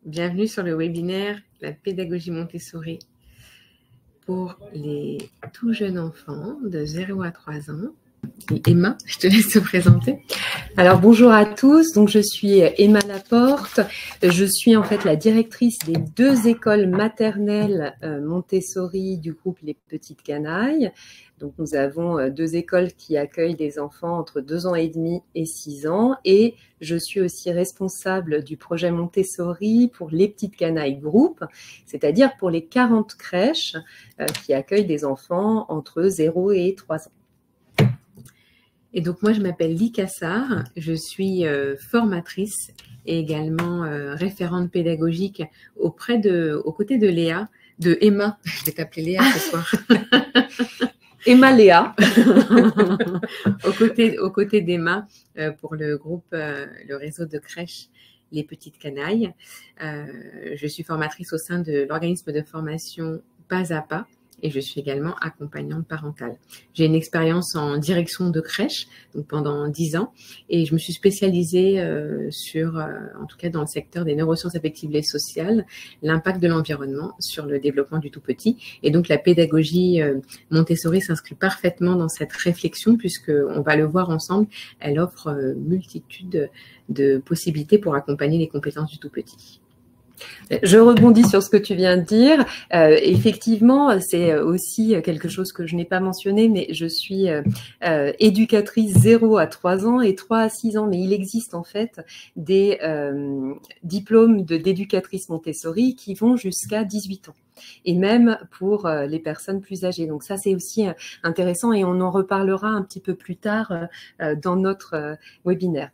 Bienvenue sur le webinaire La pédagogie Montessori pour les tout jeunes enfants de 0 à 3 ans. Et Emma, je te laisse te présenter. Alors bonjour à tous, donc je suis Emma Laporte, je suis en fait la directrice des 2 écoles maternelles Montessori du groupe Les Petites Canailles. Donc nous avons 2 écoles qui accueillent des enfants entre 2 ans et demi et 6 ans et je suis aussi responsable du projet Montessori pour Les Petites Canailles Group, c'est-à-dire pour les 40 crèches qui accueillent des enfants entre 0 et 3 ans. Et donc moi je m'appelle Ly Cassard, je suis formatrice et également référente pédagogique aux côtés de Léa, de Emma, je vais t'appeler Léa ce soir. Emma Léa. aux côtés d'Emma pour le groupe, le réseau de crèches Les Petites Canailles. Je suis formatrice au sein de l'organisme de formation Pas à Pas. Et je suis également accompagnante parentale. J'ai une expérience en direction de crèche, donc pendant 10 ans, et je me suis spécialisée en tout cas dans le secteur des neurosciences affectives et sociales, l'impact de l'environnement sur le développement du tout petit. Et donc la pédagogie Montessori s'inscrit parfaitement dans cette réflexion, puisque on va le voir ensemble, elle offre multitude de possibilités pour accompagner les compétences du tout petit. Je rebondis sur ce que tu viens de dire. Effectivement, c'est aussi quelque chose que je n'ai pas mentionné, mais je suis éducatrice 0 à 3 ans et 3 à 6 ans. Mais il existe en fait des diplômes d'éducatrice Montessori qui vont jusqu'à 18 ans. Et même pour les personnes plus âgées. Donc ça, c'est aussi intéressant et on en reparlera un petit peu plus tard dans notre webinaire.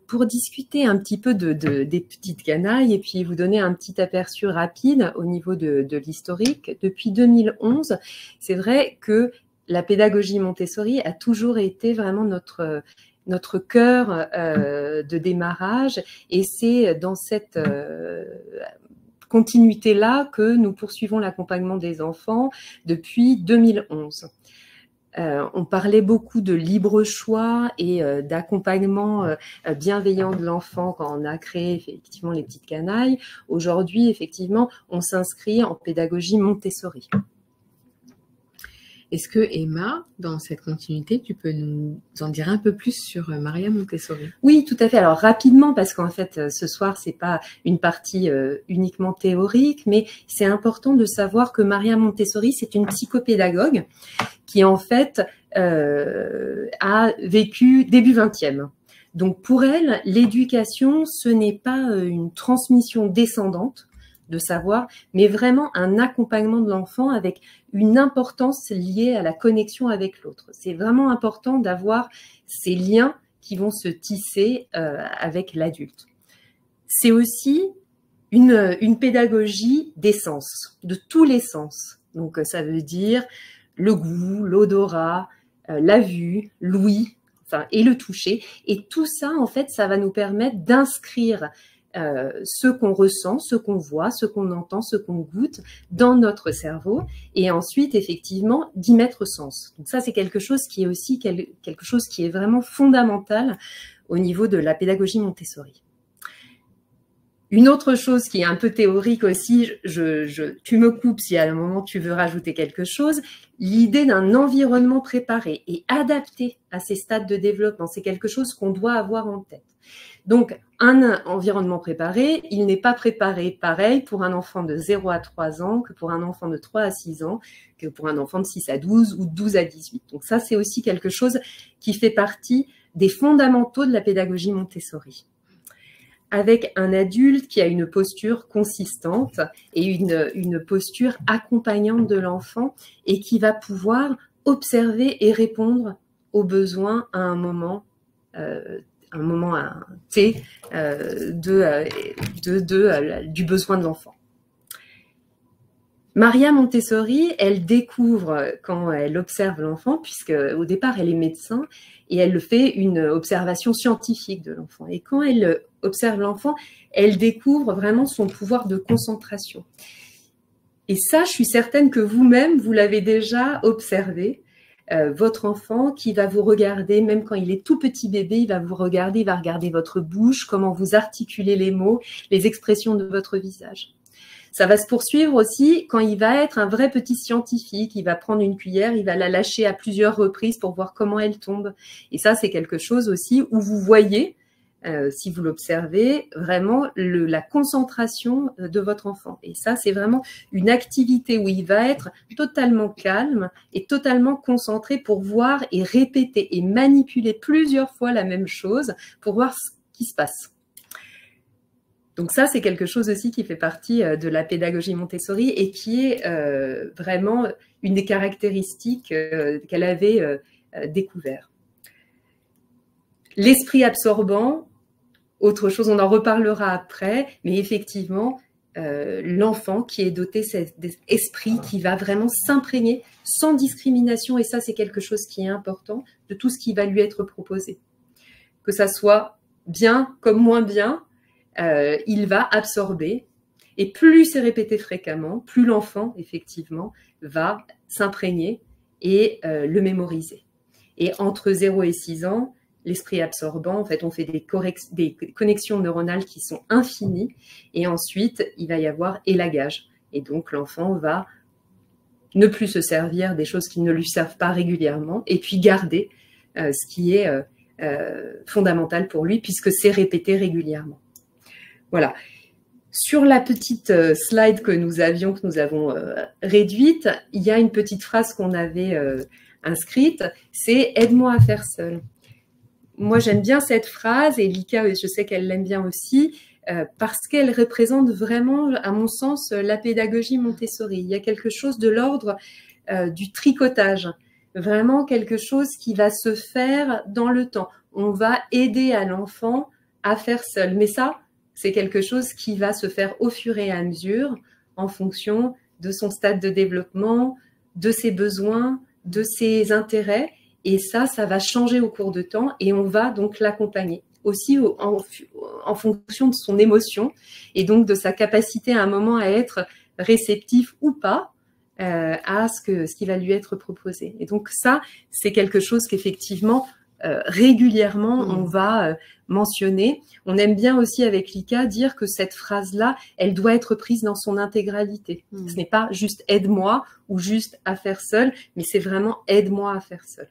Pour discuter un petit peu des petites canailles et puis vous donner un petit aperçu rapide au niveau de l'historique, depuis 2011, c'est vrai que la pédagogie Montessori a toujours été vraiment notre cœur de démarrage et c'est dans cette continuité-là que nous poursuivons l'accompagnement des enfants depuis 2011. On parlait beaucoup de libre choix et d'accompagnement bienveillant de l'enfant quand on a créé effectivement les petites canailles. Aujourd'hui, effectivement, on s'inscrit en pédagogie Montessori. Est-ce que Emma, dans cette continuité, tu peux nous en dire un peu plus sur Maria Montessori? Oui, tout à fait. Alors rapidement, parce qu'en fait, ce soir, c'est pas une partie uniquement théorique, mais c'est important de savoir que Maria Montessori, c'est une psychopédagogue qui en fait a vécu début 20e. Donc pour elle, l'éducation, ce n'est pas une transmission descendante de savoir, mais vraiment un accompagnement de l'enfant avec une importance liée à la connexion avec l'autre. C'est vraiment important d'avoir ces liens qui vont se tisser avec l'adulte. C'est aussi une pédagogie des sens, de tous les sens. Donc ça veut dire le goût, l'odorat, la vue, l'ouïe, enfin, et le toucher. Et tout ça, en fait, ça va nous permettre d'inscrire ce qu'on ressent, ce qu'on voit, ce qu'on entend, ce qu'on goûte dans notre cerveau et ensuite, effectivement, d'y mettre sens. Donc ça, c'est quelque chose qui est aussi quelque chose qui est vraiment fondamental au niveau de la pédagogie Montessori. Une autre chose qui est un peu théorique aussi, tu me coupes si à un moment tu veux rajouter quelque chose, l'idée d'un environnement préparé et adapté à ces stades de développement, c'est quelque chose qu'on doit avoir en tête. Donc, un environnement préparé, il n'est pas préparé pareil pour un enfant de 0 à 3 ans que pour un enfant de 3 à 6 ans, que pour un enfant de 6 à 12 ou 12 à 18. Donc ça, c'est aussi quelque chose qui fait partie des fondamentaux de la pédagogie Montessori. Avec un adulte qui a une posture consistante et une posture accompagnante de l'enfant et qui va pouvoir observer et répondre aux besoins à un moment T du besoin de l'enfant. Maria Montessori, elle découvre quand elle observe l'enfant, puisque au départ elle est médecin, et elle fait une observation scientifique de l'enfant. Et quand elle observe l'enfant, elle découvre vraiment son pouvoir de concentration. Et ça, je suis certaine que vous-même, vous l'avez déjà observé. votre enfant qui va vous regarder, même quand il est tout petit bébé, il va vous regarder, il va regarder votre bouche, comment vous articulez les mots, les expressions de votre visage. Ça va se poursuivre aussi quand il va être un vrai petit scientifique. Il va prendre une cuillère, il va la lâcher à plusieurs reprises pour voir comment elle tombe. Et ça, c'est quelque chose aussi où vous voyez, si vous l'observez, vraiment la concentration de votre enfant. Et ça, c'est vraiment une activité où il va être totalement calme et totalement concentré pour voir et répéter et manipuler plusieurs fois la même chose pour voir ce qui se passe. Donc ça, c'est quelque chose aussi qui fait partie de la pédagogie Montessori et qui est vraiment une des caractéristiques qu'elle avait découvert. L'esprit absorbant, autre chose, on en reparlera après, mais effectivement, l'enfant qui est doté d'esprit qui va vraiment s'imprégner sans discrimination, et ça, c'est quelque chose qui est important, de tout ce qui va lui être proposé. Que ça soit bien comme moins bien, il va absorber, et plus c'est répété fréquemment, plus l'enfant, effectivement, va s'imprégner et le mémoriser. Et entre 0 et 6 ans, l'esprit absorbant, en fait, on fait des connexions neuronales qui sont infinies, et ensuite, il va y avoir élagage. Et donc, l'enfant va ne plus se servir des choses qui ne lui servent pas régulièrement, et puis garder ce qui est fondamental pour lui, puisque c'est répété régulièrement. Voilà. Sur la petite slide que nous avons réduite, il y a une petite phrase qu'on avait inscrite, c'est « aide-moi à faire seul ». Moi, j'aime bien cette phrase, et Lika, je sais qu'elle l'aime bien aussi, parce qu'elle représente vraiment, à mon sens, la pédagogie Montessori. Il y a quelque chose de l'ordre du tricotage, vraiment quelque chose qui va se faire dans le temps. On va aider à l'enfant à faire seul, mais ça, c'est quelque chose qui va se faire au fur et à mesure en fonction de son stade de développement, de ses besoins, de ses intérêts. Et ça va changer au cours de temps et on va donc l'accompagner aussi en fonction de son émotion et donc de sa capacité à un moment à être réceptif ou pas à ce qui va lui être proposé. Et donc ça, c'est quelque chose qu'effectivement, régulièrement, on va mentionner. On aime bien aussi avec Lika dire que cette phrase-là, elle doit être prise dans son intégralité. Ce n'est pas juste « aide-moi » ou juste « à faire seul », mais c'est vraiment « aide-moi à faire seul ».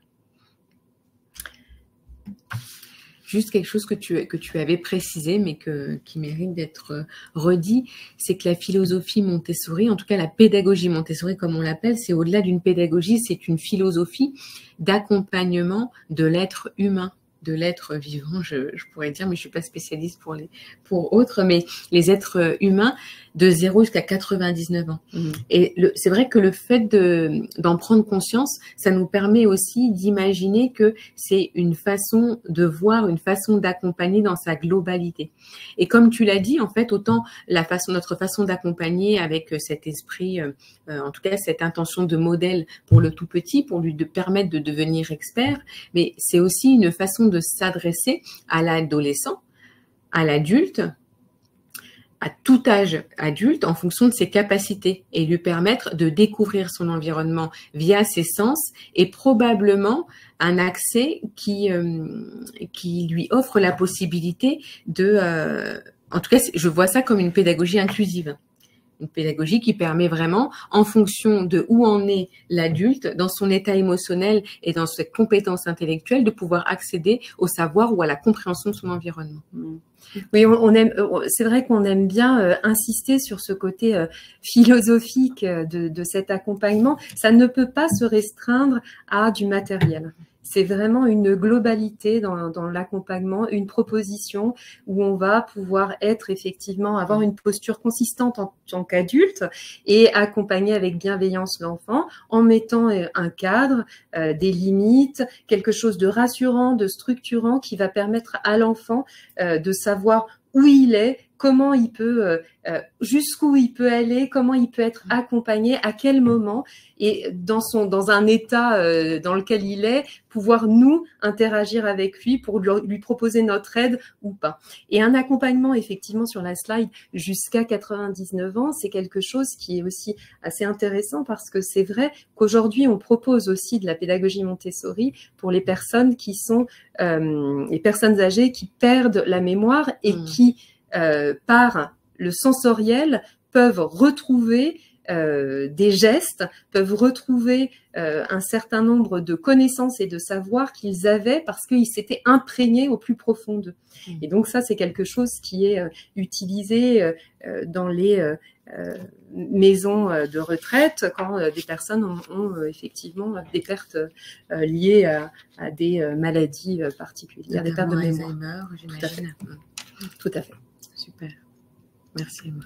Juste quelque chose que tu avais précisé, mais qui mérite d'être redit, c'est que la philosophie Montessori, en tout cas la pédagogie Montessori comme on l'appelle, c'est au-delà d'une pédagogie, c'est une philosophie d'accompagnement de l'être humain, de l'être vivant, je pourrais dire, mais je suis pas spécialiste pour autres, mais les êtres humains de 0 jusqu'à 99 ans. Et c'est vrai que le fait d'en prendre conscience, ça nous permet aussi d'imaginer que c'est une façon de voir, une façon d'accompagner dans sa globalité. Et comme tu l'as dit, en fait, autant notre façon d'accompagner avec cet esprit, en tout cas cette intention de modèle pour le tout petit, pour lui permettre de devenir expert, mais c'est aussi une façon de s'adresser à l'adolescent, à l'adulte, à tout âge adulte en fonction de ses capacités et lui permettre de découvrir son environnement via ses sens et probablement un accès qui lui offre la possibilité en tout cas, je vois ça comme une pédagogie inclusive. Une pédagogie qui permet vraiment, en fonction de où en est l'adulte, dans son état émotionnel et dans ses compétences intellectuelles, de pouvoir accéder au savoir ou à la compréhension de son environnement. Oui, c'est vrai qu'on aime bien insister sur ce côté philosophique de cet accompagnement. Ça ne peut pas se restreindre à du matériel. C'est vraiment une globalité dans l'accompagnement, une proposition où on va pouvoir avoir une posture consistante en tant qu'adulte et accompagner avec bienveillance l'enfant en mettant un cadre, des limites, quelque chose de rassurant, de structurant qui va permettre à l'enfant de savoir où il est, comment il peut, jusqu'où il peut aller, comment il peut être accompagné, à quel moment, et dans un état dans lequel il est, pouvoir nous interagir avec lui pour lui proposer notre aide ou pas. Et un accompagnement, effectivement, sur la slide jusqu'à 99 ans, c'est quelque chose qui est aussi assez intéressant parce que c'est vrai qu'aujourd'hui, on propose aussi de la pédagogie Montessori pour les personnes qui sont les personnes âgées qui perdent la mémoire et qui, par le sensoriel, peuvent retrouver des gestes, peuvent retrouver un certain nombre de connaissances et de savoirs qu'ils avaient parce qu'ils s'étaient imprégnés au plus profond d'eux. Et donc ça, c'est quelque chose qui est utilisé dans les maisons de retraite quand des personnes ont effectivement des pertes liées à des maladies particulières, des pertes de mémoire. Alzheimer, j'imagine. Tout à fait. Super. Merci Emma.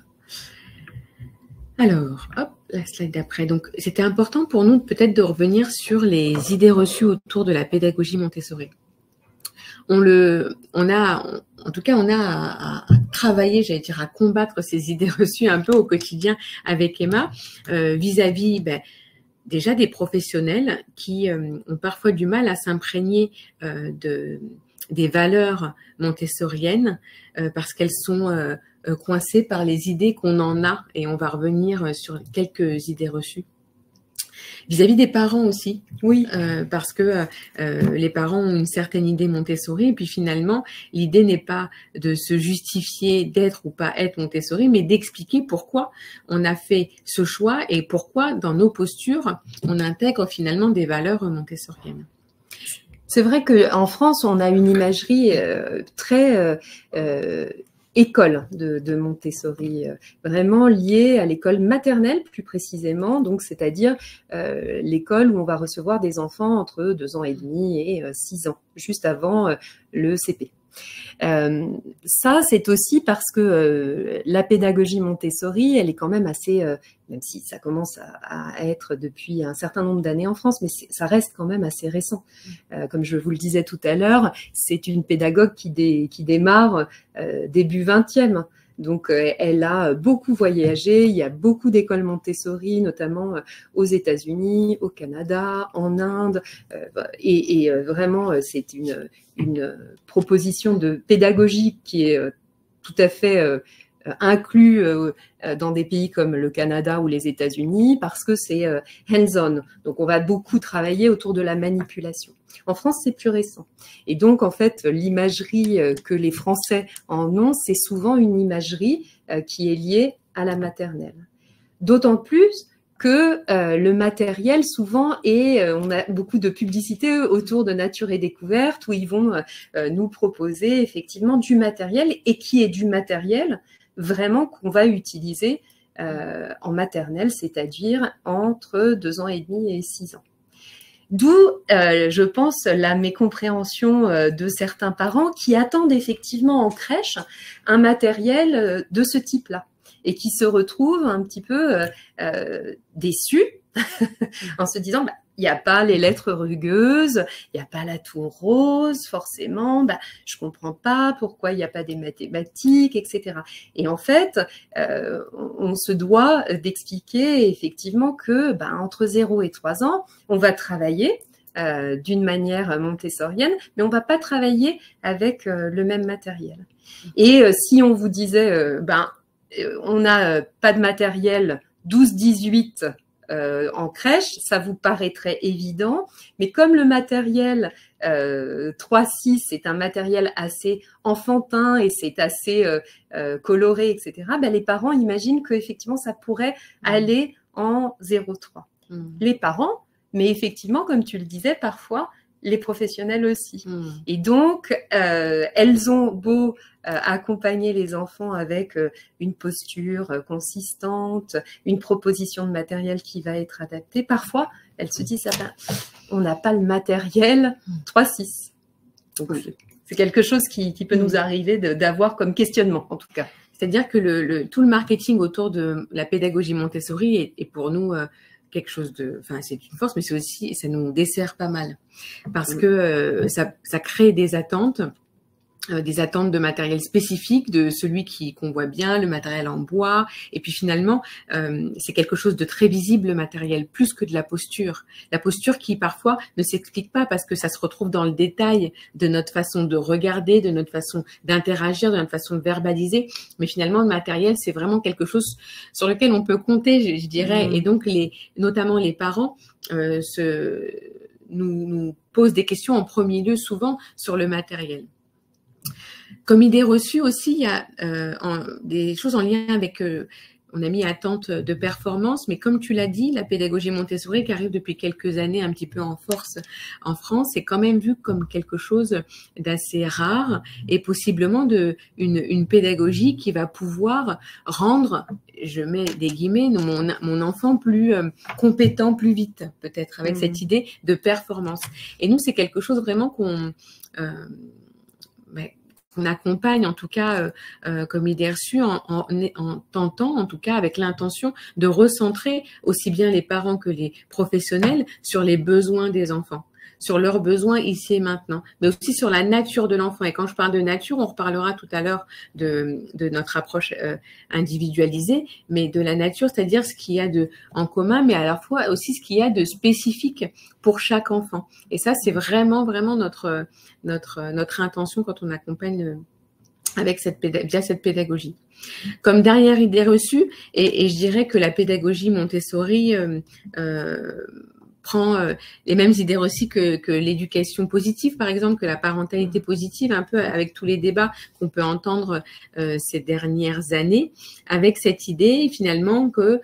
Alors, hop, la slide d'après. Donc, c'était important pour nous peut-être de revenir sur les idées reçues autour de la pédagogie Montessori. En tout cas, on a à travailler, j'allais dire, à combattre ces idées reçues un peu au quotidien avec Emma, vis-à-vis, déjà des professionnels qui ont parfois du mal à s'imprégner des valeurs montessoriennes parce qu'elles sont coincées par les idées qu'on en a, et on va revenir sur quelques idées reçues. Vis-à-vis des parents aussi, oui, parce que les parents ont une certaine idée Montessori, et puis finalement, l'idée n'est pas de se justifier d'être ou pas être Montessori, mais d'expliquer pourquoi on a fait ce choix et pourquoi dans nos postures, on intègre finalement des valeurs montessoriennes. C'est vrai qu'en France, on a une imagerie très école de Montessori, vraiment liée à l'école maternelle plus précisément, donc c'est-à-dire l'école où on va recevoir des enfants entre 2 ans et demi et 6 ans, juste avant le CP. Ça, c'est aussi parce que la pédagogie Montessori, elle est quand même assez, même si ça commence à être depuis un certain nombre d'années en France, mais ça reste quand même assez récent. Comme je vous le disais tout à l'heure, c'est une pédagogue qui démarre début 20e. Donc, elle a beaucoup voyagé. Il y a beaucoup d'écoles Montessori, notamment aux États-Unis, au Canada, en Inde. Et vraiment, c'est une proposition de pédagogie qui est tout à fait inclus dans des pays comme le Canada ou les États-Unis parce que c'est hands-on. Donc, on va beaucoup travailler autour de la manipulation. En France, c'est plus récent. Et donc, en fait, l'imagerie que les Français en ont, c'est souvent une imagerie qui est liée à la maternelle. D'autant plus que le matériel, souvent, on a beaucoup de publicité autour de Nature et Découverte où ils vont nous proposer effectivement du matériel et qui est du matériel vraiment qu'on va utiliser en maternelle, c'est-à-dire entre 2 ans et demi et 6 ans. D'où, je pense, la mécompréhension de certains parents qui attendent effectivement en crèche un matériel de ce type-là et qui se retrouvent un petit peu déçus en se disant il n'y a pas les lettres rugueuses, il n'y a pas la tour rose, forcément, je comprends pas pourquoi il n'y a pas des mathématiques, etc. Et en fait, on se doit d'expliquer effectivement que entre 0 et 3 ans, on va travailler d'une manière montessorienne, mais on va pas travailler avec le même matériel. Et si on vous disait, on n'a pas de matériel 12-18 en crèche, ça vous paraîtrait évident, mais comme le matériel 3-6 est un matériel assez enfantin et c'est assez coloré, etc., les parents imaginent qu'effectivement ça pourrait aller en 0-3. Les parents, mais effectivement, comme tu le disais, parfois les professionnels aussi. Et donc, elles ont beau accompagner les enfants avec une posture consistante, une proposition de matériel qui va être adaptée. Parfois, elles se disent, on n'a pas le matériel 3-6. Donc, c'est quelque chose qui peut nous arriver d'avoir comme questionnement, en tout cas. C'est-à-dire que tout le marketing autour de la pédagogie Montessori est pour nous quelque chose c'est une force, mais c'est aussi, ça nous dessert pas mal parce que ça crée des attentes des attentes de matériel spécifique, de celui qu'on voit bien, le matériel en bois. Et puis finalement, c'est quelque chose de très visible, le matériel, plus que de la posture. La posture qui parfois ne s'explique pas parce que ça se retrouve dans le détail de notre façon de regarder, de notre façon d'interagir, de notre façon de verbaliser. Mais finalement, le matériel, c'est vraiment quelque chose sur lequel on peut compter, je dirais. Et donc, notamment les parents nous posent des questions en premier lieu souvent sur le matériel. Comme idée reçue aussi, il y a des choses en lien avec, on a mis attente de performance, mais comme tu l'as dit, la pédagogie Montessori qui arrive depuis quelques années un petit peu en force en France est quand même vue comme quelque chose d'assez rare et possiblement une pédagogie qui va pouvoir rendre, je mets des guillemets, mon enfant plus compétent plus vite, peut-être avec cette idée de performance. Et nous, c'est quelque chose vraiment qu'on accompagne en tout cas comme idée reçue en tentant en tout cas avec l'intention de recentrer aussi bien les parents que les professionnels sur les besoins des enfants, sur leurs besoins ici et maintenant, mais aussi sur la nature de l'enfant. Et quand je parle de nature, on reparlera tout à l'heure de notre approche individualisée, mais de la nature, c'est-à-dire ce qu'il y a en commun, mais à la fois aussi ce qu'il y a de spécifique pour chaque enfant. Et ça, c'est vraiment notre intention quand on accompagne avec via cette pédagogie. Comme dernière idée reçue, et je dirais que la pédagogie Montessori prend les mêmes idées reçues que l'éducation positive, par exemple, que la parentalité positive, un peu avec tous les débats qu'on peut entendre ces dernières années, avec cette idée finalement que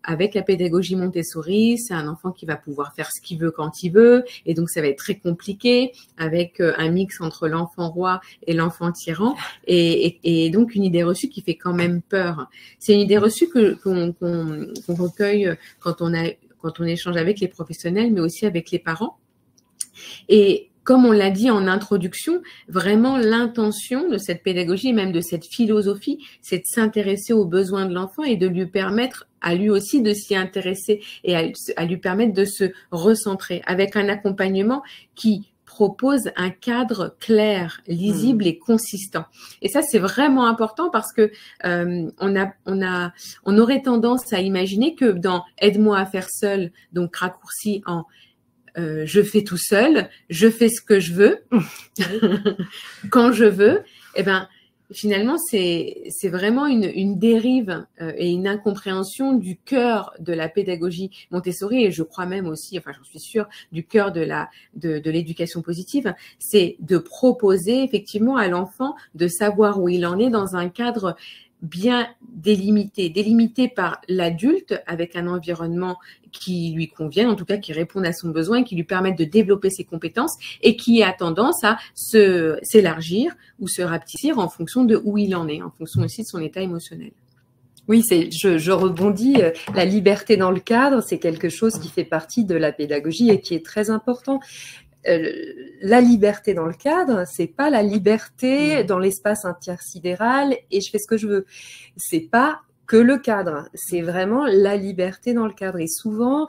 avec la pédagogie Montessori, c'est un enfant qui va pouvoir faire ce qu'il veut quand il veut, et donc ça va être très compliqué, avec un mix entre l'enfant roi et l'enfant tyran, et donc une idée reçue qui fait quand même peur. C'est une idée reçue qu'on recueille quand on échange avec les professionnels, mais aussi avec les parents. Et comme on l'a dit en introduction, vraiment l'intention de cette pédagogie et même de cette philosophie, c'est de s'intéresser aux besoins de l'enfant et de lui permettre à lui aussi de s'y intéresser et à lui permettre de se recentrer avec un accompagnement qui propose un cadre clair, lisible et consistant. Et ça, c'est vraiment important parce que on aurait tendance à imaginer que dans Aide-moi à faire seul, donc raccourci en je fais tout seul, je fais ce que je veux, quand je veux, eh ben finalement, c'est vraiment une dérive et une incompréhension du cœur de la pédagogie Montessori, et je crois même aussi, enfin j'en suis sûre, du cœur de l'éducation positive, c'est de proposer effectivement à l'enfant de savoir où il en est dans un cadre bien délimité par l'adulte avec un environnement qui lui convienne, en tout cas qui réponde à son besoin, qui lui permette de développer ses compétences et qui a tendance à s'élargir ou se rapetissir en fonction de où il en est, en fonction aussi de son état émotionnel. Oui, je rebondis. La liberté dans le cadre, c'est quelque chose qui fait partie de la pédagogie et qui est très important. La liberté dans le cadre, c'est pas la liberté dans l'espace intersidéral et je fais ce que je veux. C'est pas que le cadre, c'est vraiment la liberté dans le cadre. Et souvent,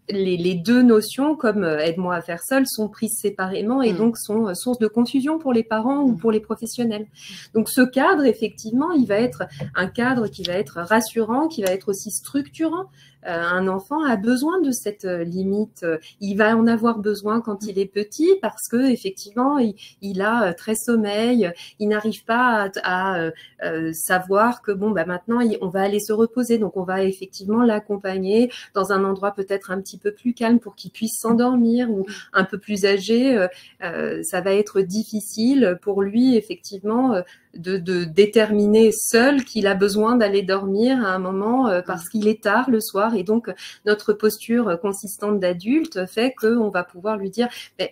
les deux notions, comme aide-moi à faire seul, sont prises séparément et donc sont source de confusion pour les parents ou pour les professionnels. Donc ce cadre, effectivement, il va être un cadre qui va être rassurant, qui va être aussi structurant. Un enfant a besoin de cette limite. Il va en avoir besoin quand il est petit parce que effectivement, il a très sommeil. Il n'arrive pas à savoir que bon, bah maintenant, on va aller se reposer. Donc, on va effectivement l'accompagner dans un endroit peut-être un petit peu plus calme pour qu'il puisse s'endormir, ou un peu plus âgé. Ça va être difficile pour lui, effectivement, de déterminer seul qu'il a besoin d'aller dormir à un moment parce qu'il est tard le soir, et donc notre posture consistante d'adulte fait qu'on va pouvoir lui dire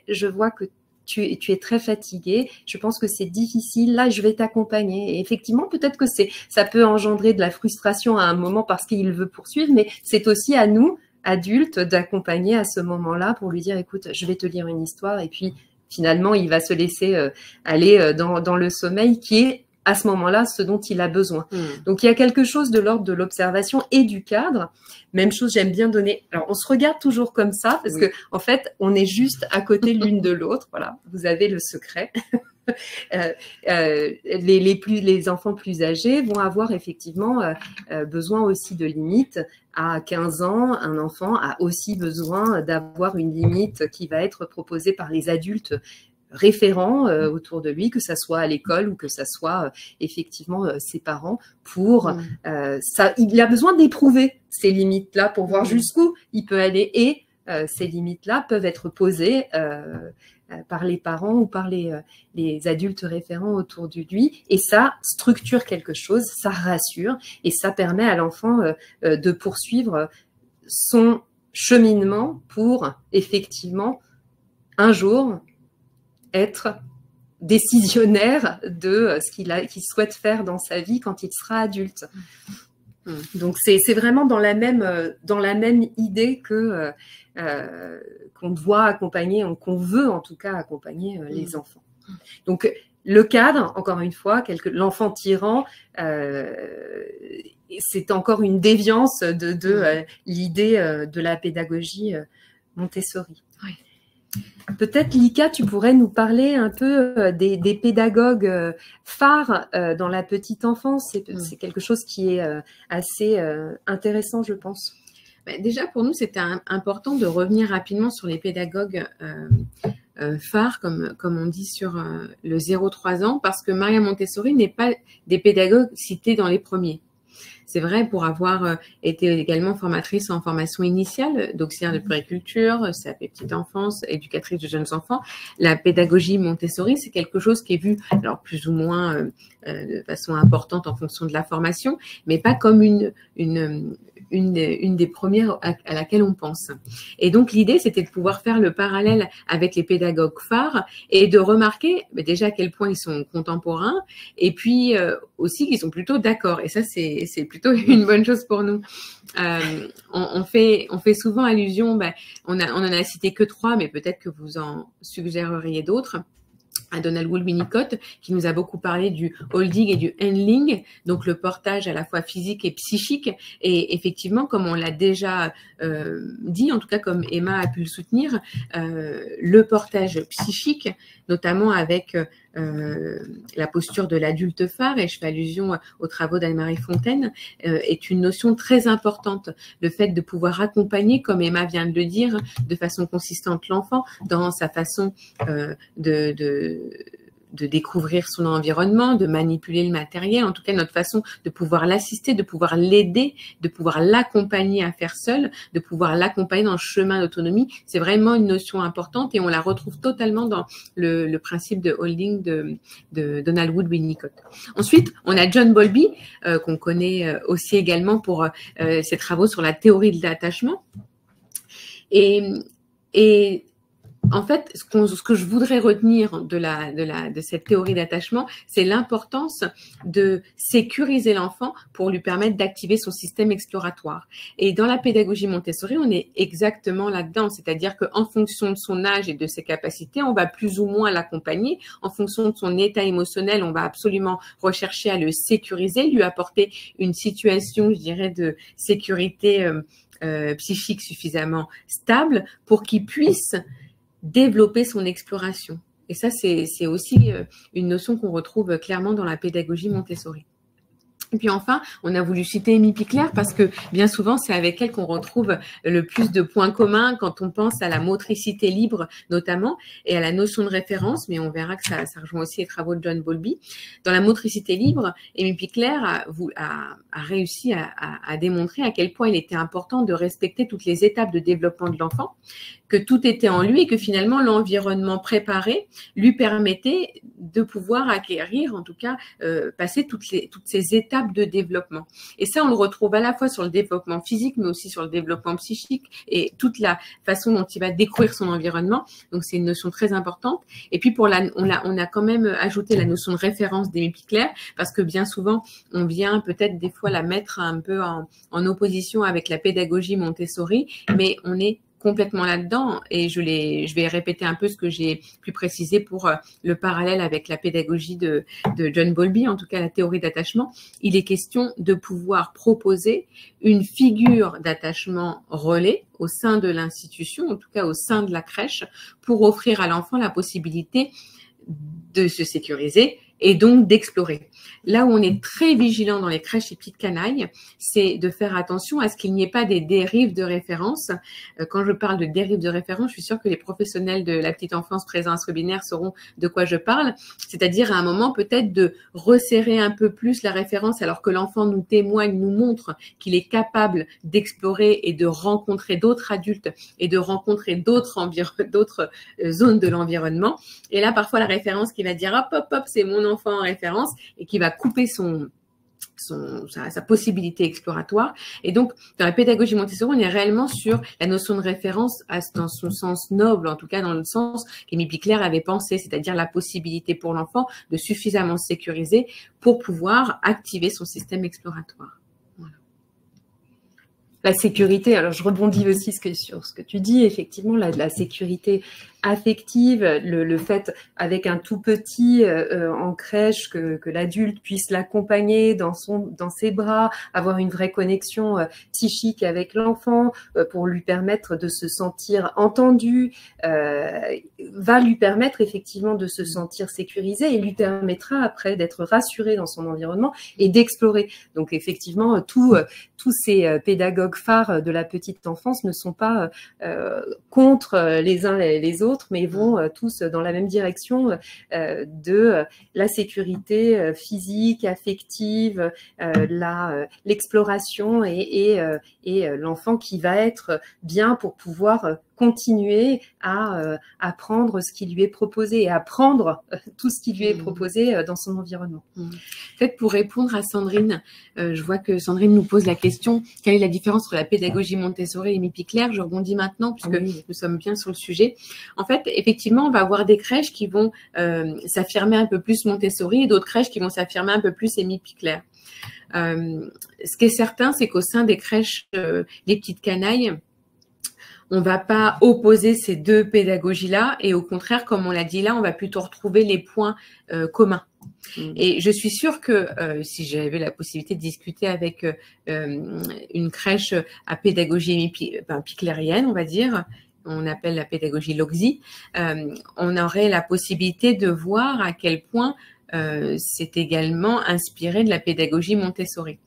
je vois que tu es très fatigué, je pense que c'est difficile, là je vais t'accompagner. Et effectivement, peut-être que ça peut engendrer de la frustration à un moment parce qu'il veut poursuivre, mais c'est aussi à nous, adultes, d'accompagner à ce moment-là pour lui dire écoute, je vais te lire une histoire, et puis finalement, il va se laisser aller dans le sommeil qui est à ce moment-là ce dont il a besoin. Donc, il y a quelque chose de l'ordre de l'observation et du cadre. Même chose, j'aime bien donner... Alors, on se regarde toujours comme ça parce que en fait, on est juste à côté l'une de l'autre. Voilà, vous avez le secret. les enfants plus âgés vont avoir effectivement besoin aussi de limites. À 15 ans, un enfant a aussi besoin d'avoir une limite qui va être proposée par les adultes référents autour de lui, que ça soit à l'école ou que ça soit effectivement ses parents. Pour ça, il a besoin d'éprouver ces limites-là pour voir jusqu'où il peut aller, et ces limites-là peuvent être posées par les parents ou par les adultes référents autour de lui, et ça structure quelque chose, ça rassure, et ça permet à l'enfant de poursuivre son cheminement pour effectivement un jour être décisionnaire de ce qu'il souhaite faire dans sa vie quand il sera adulte. Donc c'est vraiment dans la même idée que qu'on doit accompagner, qu'on veut en tout cas accompagner les enfants. Donc le cadre, encore une fois, l'enfant tyran, c'est encore une déviance de l'idée de la pédagogie Montessori. Oui. Peut-être, Lika, tu pourrais nous parler un peu des pédagogues phares dans la petite enfance. C'est quelque chose qui est assez intéressant, je pense. Déjà, pour nous, c'était important de revenir rapidement sur les pédagogues phares, comme on dit sur le 0-3 ans, parce que Maria Montessori n'est pas des pédagogues cités dans les premiers. C'est vrai, pour avoir été également formatrice en formation initiale, d'auxiliaire de puériculture, CAP petite enfance, éducatrice de jeunes enfants, la pédagogie Montessori, c'est quelque chose qui est vu, alors plus ou moins de façon importante en fonction de la formation, mais pas comme une des premières à laquelle on pense. Et donc, l'idée, c'était de pouvoir faire le parallèle avec les pédagogues phares et de remarquer déjà à quel point ils sont contemporains, et puis aussi qu'ils sont plutôt d'accord. Et ça, c'est plutôt une bonne chose pour nous. On fait souvent allusion, on en a cité que 3, mais peut-être que vous en suggéreriez d'autres, à Donald Winnicott, qui nous a beaucoup parlé du holding et du handling, donc le portage à la fois physique et psychique. Et effectivement, comme on l'a déjà dit, en tout cas comme Emma a pu le soutenir, le portage psychique, notamment avec la posture de l'adulte phare, et je fais allusion aux travaux d'Anne-Marie Fontaine, est une notion très importante. Le fait de pouvoir accompagner, comme Emma vient de le dire, de façon consistante l'enfant dans sa façon de découvrir son environnement, de manipuler le matériel, en tout cas notre façon de pouvoir l'assister, de pouvoir l'aider, de pouvoir l'accompagner à faire seul, de pouvoir l'accompagner dans le chemin d'autonomie. C'est vraiment une notion importante et on la retrouve totalement dans le principe de holding de Donald Winnicott. Ensuite, on a John Bowlby, qu'on connaît aussi également pour ses travaux sur la théorie de l'attachement. Et en fait, ce que je voudrais retenir de cette théorie d'attachement, c'est l'importance de sécuriser l'enfant pour lui permettre d'activer son système exploratoire. Et dans la pédagogie Montessori, on est exactement là-dedans, c'est-à-dire qu'en fonction de son âge et de ses capacités, on va plus ou moins l'accompagner. En fonction de son état émotionnel, on va absolument rechercher à le sécuriser, lui apporter une situation, je dirais, de sécurité psychique suffisamment stable pour qu'il puisse développer son exploration. Et ça, c'est aussi une notion qu'on retrouve clairement dans la pédagogie Montessori. Et puis enfin, on a voulu citer Amy Pickler parce que bien souvent, c'est avec elle qu'on retrouve le plus de points communs quand on pense à la motricité libre notamment et à la notion de référence, mais on verra que ça rejoint aussi les travaux de John Bowlby. Dans la motricité libre, Amy Pickler a réussi à démontrer à quel point il était important de respecter toutes les étapes de développement de l'enfant, que tout était en lui et que finalement l'environnement préparé lui permettait de pouvoir acquérir, en tout cas, passer toutes ces étapes de développement. Et ça, on le retrouve à la fois sur le développement physique, mais aussi sur le développement psychique et toute la façon dont il va découvrir son environnement. Donc, c'est une notion très importante. Et puis, on a quand même ajouté la notion de référence d'Amy Pickler parce que bien souvent, on vient peut-être des fois la mettre un peu en opposition avec la pédagogie Montessori, mais on est complètement là-dedans et je vais répéter un peu ce que j'ai pu préciser pour le parallèle avec la pédagogie de John Bowlby, en tout cas la théorie d'attachement. Il est question de pouvoir proposer une figure d'attachement relais au sein de l'institution, en tout cas au sein de la crèche, pour offrir à l'enfant la possibilité de se sécuriser et donc d'explorer. Là où on est très vigilant dans les crèches et petites canailles, c'est de faire attention à ce qu'il n'y ait pas des dérives de référence. Quand je parle de dérives de référence, je suis sûre que les professionnels de la petite enfance présents à ce webinaire sauront de quoi je parle. C'est-à-dire à un moment peut-être de resserrer un peu plus la référence alors que l'enfant nous témoigne, nous montre qu'il est capable d'explorer et de rencontrer d'autres adultes et de rencontrer d'autres zones de l'environnement. Et là, parfois, la référence qui va dire hop, hop, hop, c'est mon enfant en référence et qui va couper sa possibilité exploratoire. Et donc, dans la pédagogie Montessori, on est réellement sur la notion de référence dans son sens noble, en tout cas dans le sens qu'Émile Pickler avait pensé, c'est-à-dire la possibilité pour l'enfant de suffisamment se sécuriser pour pouvoir activer son système exploratoire. La sécurité, alors je rebondis aussi sur ce que tu dis, effectivement, la sécurité affective, le fait avec un tout petit en crèche que l'adulte puisse l'accompagner dans ses bras, avoir une vraie connexion psychique avec l'enfant pour lui permettre de se sentir entendu, va lui permettre effectivement de se sentir sécurisé et lui permettra après d'être rassuré dans son environnement et d'explorer. Donc effectivement, tous ces pédagogues phares de la petite enfance ne sont pas contre les uns les autres, mais vont tous dans la même direction de la sécurité physique, affective, l'exploration et l'enfant qui va être bien pour pouvoir continuer à apprendre ce qui lui est proposé et apprendre tout ce qui lui est proposé dans son environnement. Peut-être pour répondre à Sandrine, je vois que Sandrine nous pose la question, quelle est la différence entre la pédagogie Montessori et Émile Pickler? Je rebondis maintenant puisque nous sommes bien sur le sujet. En fait, effectivement, on va avoir des crèches qui vont s'affirmer un peu plus Montessori et d'autres crèches qui vont s'affirmer un peu plus Émile Pickler. Ce qui est certain, c'est qu'au sein des crèches, les petites canailles, on va pas opposer ces deux pédagogies-là et au contraire, comme on l'a dit là, on va plutôt retrouver les points communs. Et je suis sûre que si j'avais la possibilité de discuter avec une crèche à pédagogie picklerienne, on va dire, on appelle la pédagogie LOGSI, on aurait la possibilité de voir à quel point c'est également inspiré de la pédagogie Montessori.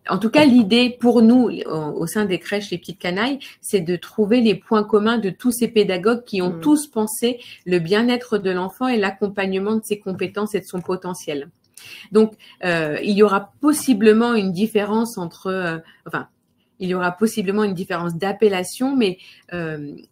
En tout cas, l'idée pour nous, au sein des crèches Les Petites Canailles, c'est de trouver les points communs de tous ces pédagogues qui ont tous pensé le bien-être de l'enfant et l'accompagnement de ses compétences et de son potentiel. Donc, il y aura possiblement une différence il y aura possiblement une différence d'appellation, mais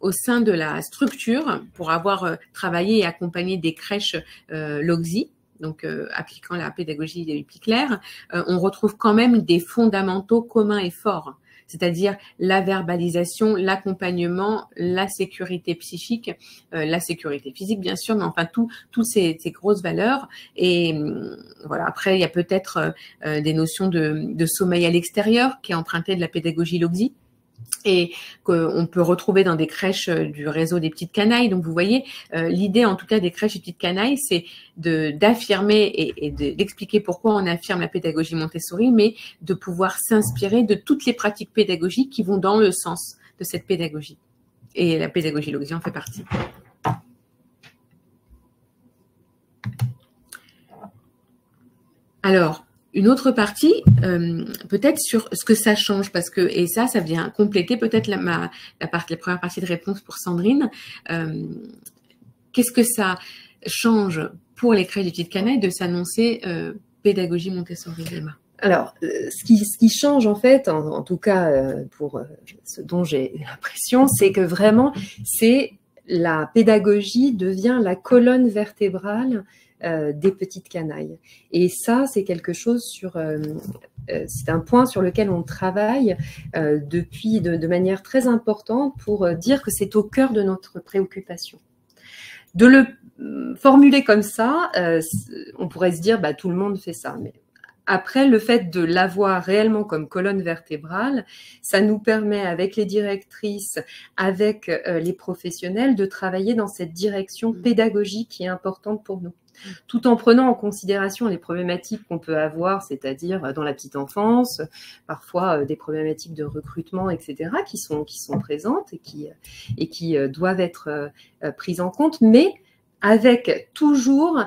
au sein de la structure, pour avoir travaillé et accompagné des crèches LOGSI, donc appliquant la pédagogie de Pickler, on retrouve quand même des fondamentaux communs et forts, c'est-à-dire la verbalisation, l'accompagnement, la sécurité psychique, la sécurité physique bien sûr, mais enfin toutes ces grosses valeurs. Et voilà. Après, il y a peut-être des notions de sommeil à l'extérieur qui est emprunté de la pédagogie LOGSI, et qu'on peut retrouver dans des crèches du réseau des petites canailles. Donc, vous voyez, l'idée, en tout cas, des crèches des petites canailles, c'est d'affirmer et d'expliquer pourquoi on affirme la pédagogie Montessori, mais de pouvoir s'inspirer de toutes les pratiques pédagogiques qui vont dans le sens de cette pédagogie. Et la pédagogie LOGSI en fait partie. Alors, une autre partie, peut-être sur ce que ça change, parce que, et ça vient compléter peut-être la première partie de réponse pour Sandrine. Qu'est-ce que ça change pour les crèches des petites canailles de s'annoncer pédagogie Montessori, Emma? Alors, ce qui change en fait, en tout cas pour ce dont j'ai l'impression, c'est que vraiment, la pédagogie devient la colonne vertébrale des petites canailles. Et ça, c'est quelque chose c'est un point sur lequel on travaille depuis de manière très importante pour dire que c'est au cœur de notre préoccupation. De le formuler comme ça, on pourrait se dire, tout le monde fait ça. Mais après, le fait de l'avoir réellement comme colonne vertébrale, ça nous permet, avec les directrices, avec les professionnels, de travailler dans cette direction pédagogique qui est importante pour nous, tout en prenant en considération les problématiques qu'on peut avoir, c'est-à-dire dans la petite enfance, parfois des problématiques de recrutement, etc., qui sont présentes et qui doivent être prises en compte, mais avec toujours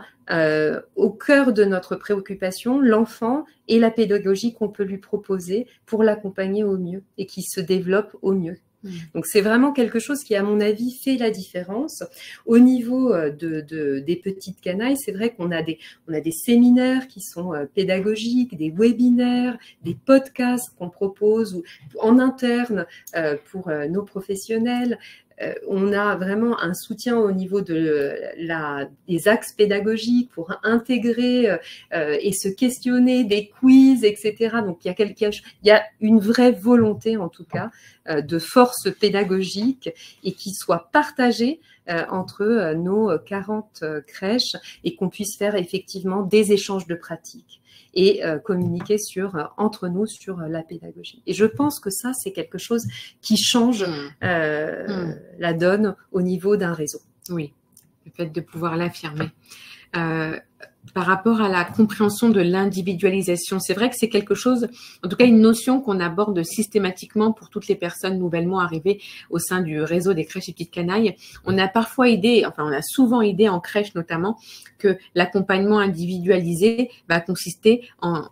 au cœur de notre préoccupation l'enfant et la pédagogie qu'on peut lui proposer pour l'accompagner au mieux et qui se développe au mieux. Donc, c'est vraiment quelque chose qui, à mon avis, fait la différence. Au niveau des petites canailles, c'est vrai qu'on a des séminaires qui sont pédagogiques, des webinaires, des podcasts qu'on propose en interne pour nos professionnels. On a vraiment un soutien au niveau des axes pédagogiques pour intégrer et se questionner, des quiz, etc. Donc, il y a une vraie volonté, en tout cas, de force pédagogique et qui soit partagée entre nos 40 crèches et qu'on puisse faire effectivement des échanges de pratiques et communiquer entre nous sur la pédagogie. Et je pense que ça, c'est quelque chose qui change la donne au niveau d'un réseau. Oui, le fait de pouvoir l'affirmer. Par rapport à la compréhension de l'individualisation, c'est vrai que c'est quelque chose, en tout cas une notion qu'on aborde systématiquement pour toutes les personnes nouvellement arrivées au sein du réseau des crèches et petites canailles. On a souvent idée en crèche notamment que l'accompagnement individualisé va consister va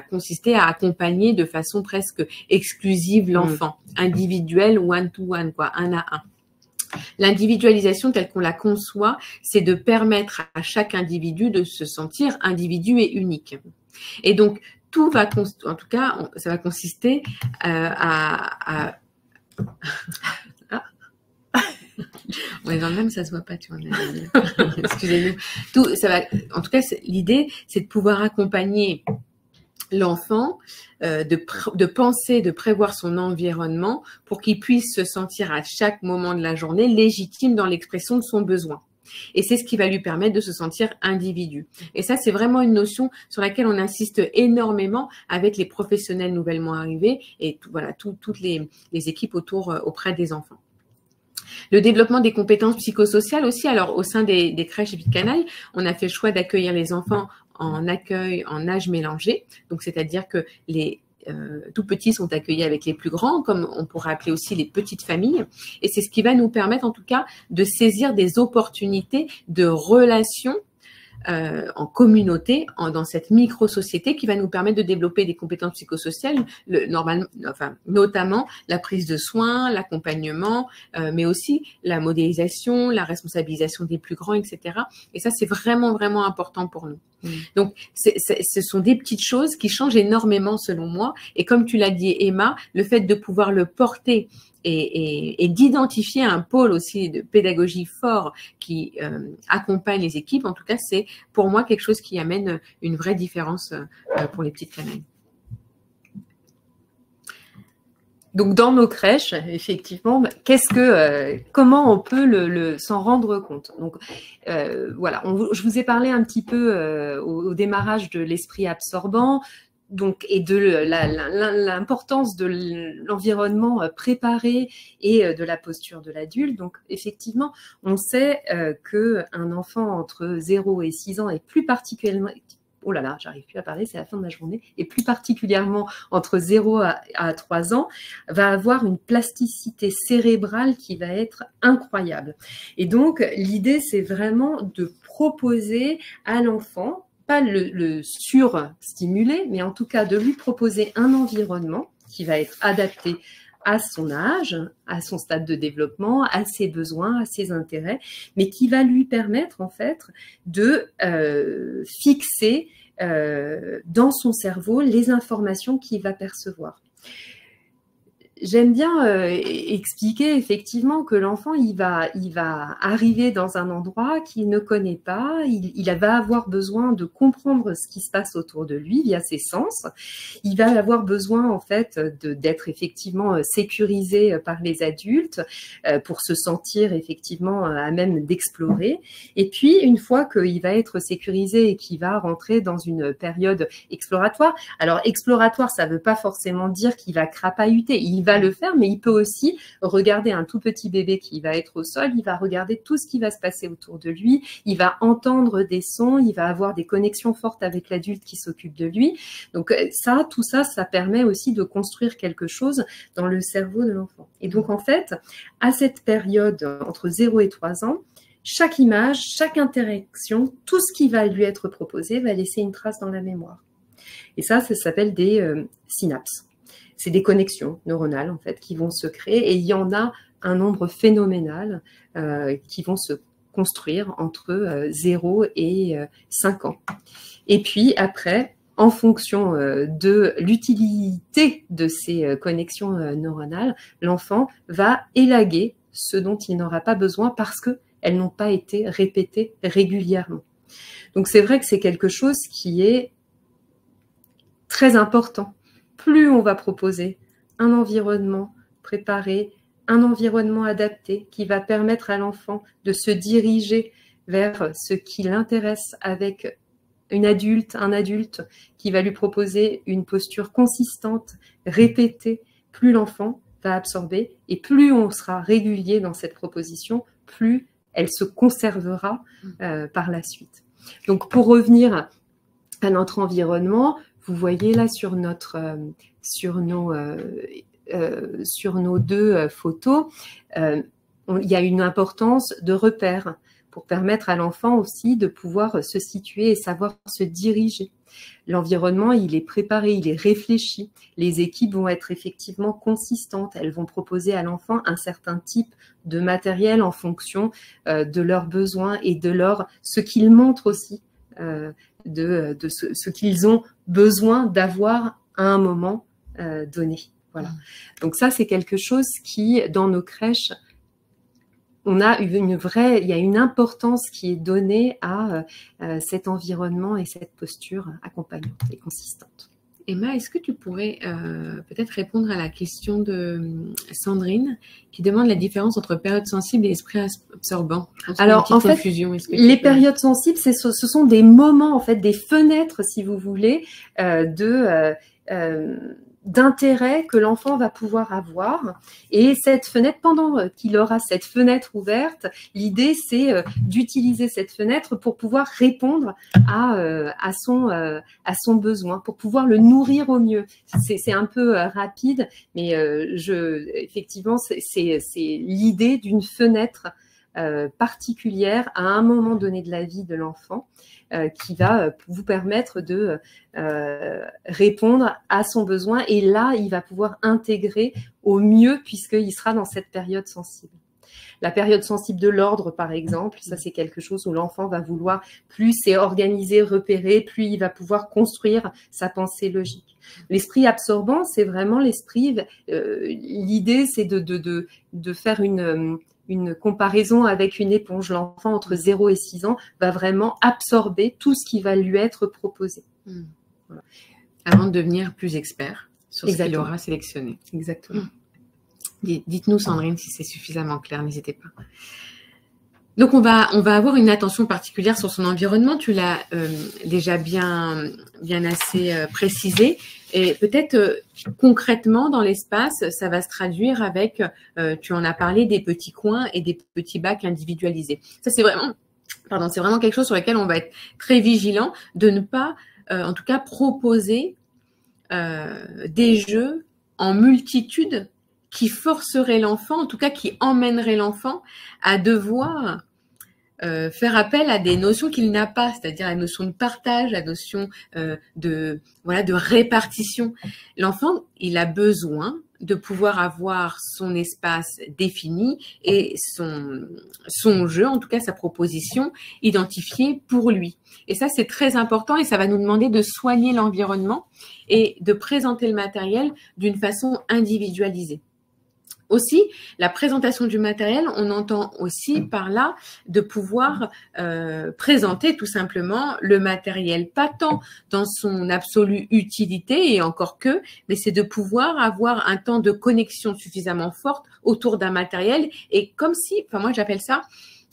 consister à accompagner de façon presque exclusive l'enfant, individuel ou one-to-one, quoi, un à un. L'individualisation telle qu'on la conçoit, c'est de permettre à chaque individu de se sentir individu et unique. Et donc, ça va consister à on est dans le même, ça se voit pas, tu vois. Excusez-nous. En tout cas, l'idée, c'est de pouvoir accompagner l'enfant, de penser, de prévoir son environnement pour qu'il puisse se sentir à chaque moment de la journée légitime dans l'expression de son besoin. Et c'est ce qui va lui permettre de se sentir individu. Et ça, c'est vraiment une notion sur laquelle on insiste énormément avec les professionnels nouvellement arrivés et toutes les équipes auprès des enfants. Le développement des compétences psychosociales aussi. Alors, au sein des crèches et petites canailles, on a fait le choix d'accueillir les enfants en accueil en âge mélangé. Donc, c'est-à-dire que les tout petits sont accueillis avec les plus grands, comme on pourrait appeler aussi les petites familles. Et c'est ce qui va nous permettre, en tout cas, de saisir des opportunités de relations en communauté, dans cette micro-société qui va nous permettre de développer des compétences psychosociales, notamment la prise de soins, l'accompagnement, mais aussi la modélisation, la responsabilisation des plus grands, etc. Et ça, c'est vraiment, vraiment important pour nous. Donc, ce sont des petites choses qui changent énormément selon moi. Et comme tu l'as dit, Emma, le fait de pouvoir le porter et d'identifier un pôle aussi de pédagogie fort qui accompagne les équipes, en tout cas, c'est pour moi quelque chose qui amène une vraie différence pour les petites canailles. Donc, dans nos crèches, effectivement, comment on peut s'en rendre compte? Donc, voilà, je vous ai parlé un petit peu au démarrage de l'esprit absorbant. Donc, et de l'importance de l'environnement préparé et de la posture de l'adulte. Donc, effectivement, on sait qu'un enfant entre 0 et 6 ans est plus particulièrement... Oh là là, j'arrive plus à parler, c'est la fin de ma journée. Et plus particulièrement entre 0 à 3 ans, va avoir une plasticité cérébrale qui va être incroyable. Et donc, l'idée, c'est vraiment de proposer à l'enfant, pas le surstimuler, mais en tout cas de lui proposer un environnement qui va être adapté à son âge, à son stade de développement, à ses besoins, à ses intérêts, mais qui va lui permettre en fait de fixer dans son cerveau les informations qu'il va percevoir. J'aime bien expliquer effectivement que l'enfant, il va arriver dans un endroit qu'il ne connaît pas, il va avoir besoin de comprendre ce qui se passe autour de lui via ses sens. Il va avoir besoin en fait d'être effectivement sécurisé par les adultes pour se sentir effectivement à même d'explorer. Et puis, une fois qu'il va être sécurisé et qu'il va rentrer dans une période exploratoire, alors exploratoire, ça ne veut pas forcément dire qu'il va crapahuter, il va va le faire, mais il peut aussi regarder un tout petit bébé qui va être au sol, il va regarder tout ce qui va se passer autour de lui, il va entendre des sons, il va avoir des connexions fortes avec l'adulte qui s'occupe de lui. Donc ça, tout ça, ça permet aussi de construire quelque chose dans le cerveau de l'enfant. Et donc en fait, à cette période entre 0 et 3 ans, chaque image, chaque interaction, tout ce qui va lui être proposé va laisser une trace dans la mémoire. Et ça s'appelle des synapses. C'est des connexions neuronales en fait qui vont se créer, et il y en a un nombre phénoménal qui vont se construire entre 0 et 5 ans. Et puis après, en fonction de l'utilité de ces connexions neuronales, l'enfant va élaguer ce dont il n'aura pas besoin parce qu'elles n'ont pas été répétées régulièrement. Donc c'est vrai que c'est quelque chose qui est très important. Plus on va proposer un environnement préparé, un environnement adapté qui va permettre à l'enfant de se diriger vers ce qui l'intéresse avec un adulte qui va lui proposer une posture consistante, répétée, plus l'enfant va absorber et plus on sera régulier dans cette proposition, plus elle se conservera par la suite. Donc pour revenir à notre environnement, vous voyez là sur nos deux photos, il y a une importance de repère pour permettre à l'enfant aussi de pouvoir se situer et savoir se diriger. L'environnement, il est préparé, il est réfléchi. Les équipes vont être effectivement consistantes. Elles vont proposer à l'enfant un certain type de matériel en fonction de leurs besoins et de ce qu'ils montrent aussi, de ce qu'ils ont besoin d'avoir à un moment donné. Voilà. Donc ça, c'est quelque chose qui, dans nos crèches, il y a une importance qui est donnée à cet environnement et cette posture accompagnante et consistante. Emma, est-ce que tu pourrais peut-être répondre à la question de Sandrine qui demande la différence entre période sensible et esprit absorbant? Alors, en fait, les périodes sensibles, ce sont des moments, en fait, des fenêtres, si vous voulez, d'intérêt que l'enfant va pouvoir avoir. Et cette fenêtre, pendant qu'il aura cette fenêtre ouverte, l'idée c'est d'utiliser cette fenêtre pour pouvoir répondre à son besoin, pour pouvoir le nourrir au mieux. C'est un peu rapide, mais effectivement c'est l'idée d'une fenêtre particulière à un moment donné de la vie de l'enfant qui va vous permettre de répondre à son besoin, et là il va pouvoir intégrer au mieux puisqu'il sera dans cette période sensible. La période sensible de l'ordre, par exemple, ça c'est quelque chose où l'enfant va vouloir, plus c'est organisé, repéré, plus il va pouvoir construire sa pensée logique. L'esprit absorbant, c'est vraiment l'esprit, l'idée c'est de faire une comparaison avec une éponge. L'enfant entre 0 et 6 ans va vraiment absorber tout ce qui va lui être proposé. Voilà. Avant de devenir plus expert sur ce qu'il aura sélectionné. Exactement. Dites-nous, Sandrine, si c'est suffisamment clair, n'hésitez pas. Donc, on va avoir une attention particulière sur son environnement. Tu l'as déjà bien assez précisé. Et peut-être concrètement, dans l'espace, ça va se traduire avec, tu en as parlé, des petits coins et des petits bacs individualisés. Ça, c'est vraiment quelque chose sur lequel on va être très vigilant de ne pas, en tout cas, proposer des jeux en multitude qui forcerait l'enfant, en tout cas qui emmènerait l'enfant à devoir faire appel à des notions qu'il n'a pas, c'est-à-dire la notion de partage, la notion de répartition. L'enfant, il a besoin de pouvoir avoir son espace défini et son jeu, en tout cas sa proposition, identifiée pour lui. Et ça, c'est très important et ça va nous demander de soigner l'environnement et de présenter le matériel d'une façon individualisée. Aussi, la présentation du matériel, on entend aussi par là de pouvoir présenter tout simplement le matériel, pas tant dans son absolue utilité et encore que, mais c'est de pouvoir avoir un temps de connexion suffisamment forte autour d'un matériel et comme si, enfin moi j'appelle ça